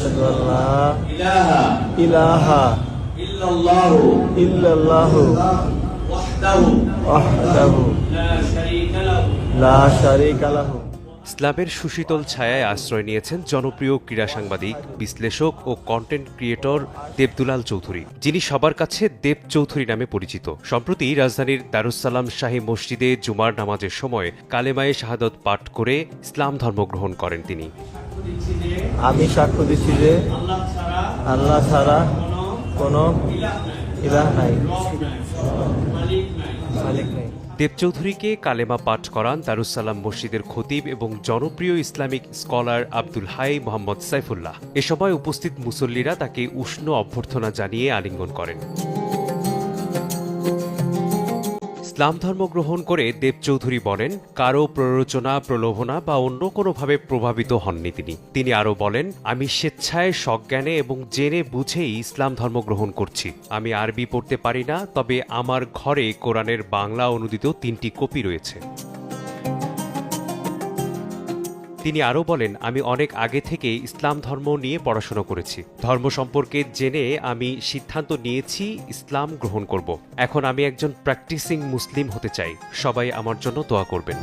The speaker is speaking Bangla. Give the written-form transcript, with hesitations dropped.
আশহাদু আল্লা ইলাহা ইলাহা ইল্লাল্লাহু ইল্লাল্লাহু ওয়াহদাহু ওয়াহদাহু লা শারীকা লাহু। লা শারীকা লাহু। ইসলামের সুশীতল ছায়ায় আশ্রয় নিয়েছেন জনপ্রিয় ক্রীড়া সাংবাদিক, বিশ্লেষক ও কন্টেন্ট ক্রিয়েটর দেবদুলাল চৌধুরী, যিনি সবার কাছে দেব চৌধুরী নামে পরিচিত। সম্প্রতি রাজধানীর দারুস-সালাম শাহী মসজিদে জুমার নামাজের সময় কালেমায়ে শাহাদত পাঠ করে ইসলাম ধর্ম গ্রহণ করেন তিনি। আমি সাক্ষ্য দিচ্ছি যে আল্লাহ ছাড়া কোনো ইলাহ নাই, মালিক নাই। দেব চৌধুরীকে কালেমা পাঠ করান দারুস-সালাম মসজিদের খতিব এবং জনপ্রিয় ইসলামিক স্কলার আব্দুল হাই মোহাম্মদ সাইফুল্লাহ। এ সময় উপস্থিত মুসল্লিরা তাকে উষ্ণ অভ্যর্থনা জানিয়ে আলিঙ্গন করেন। ইসলাম ধর্ম গ্রহণ করে দেব চৌধুরী বলেন, কারো প্ররোচনা, প্রলোভনা বা অন্য কোনোভাবে প্রভাবিত হননি তিনি আরও বলেন, আমি স্বেচ্ছায় সজ্ঞানে এবং জেনে বুঝেই ইসলাম ধর্ম গ্রহণ করছি। আমি আরবি পড়তে পারি না, তবে আমার ঘরে কোরআনের বাংলা অনুদিত 3টি কপি রয়েছে। তিনি আরও বলেন, আমি অনেক আগে থেকে ইসলাম ধর্ম নিয়ে পড়াশোনা করেছি। ধর্ম সম্পর্কে জেনে আমি সিদ্ধান্ত নিয়েছি ইসলাম গ্রহণ করব। এখন আমি একজন প্র্যাকটিসিং মুসলিম হতে চাই। সবাই আমার জন্য দোয়া করবেন।